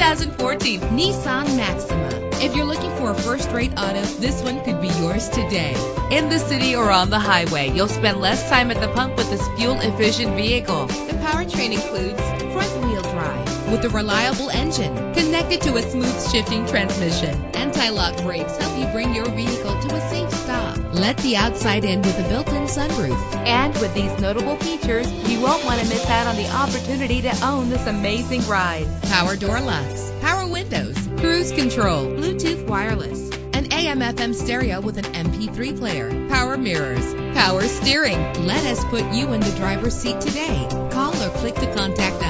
2014 Nissan Maxima. If you're looking for a first-rate auto, this one could be yours today. In the city or on the highway, you'll spend less time at the pump with this fuel-efficient vehicle. The powertrain includes front-wheel drive with a reliable engine connected to a smooth shifting transmission. Anti-lock brakes help you bring your vehicle to a safe stop. Let the outside in with a built-in sunroof. And with these notable features, you won't want to miss out on the opportunity to own this amazing ride. Power door locks, power windows, cruise control, Bluetooth wireless, an AM/FM stereo with an MP3 player, power mirrors, power steering. Let us put you in the driver's seat today. Call or click to contact us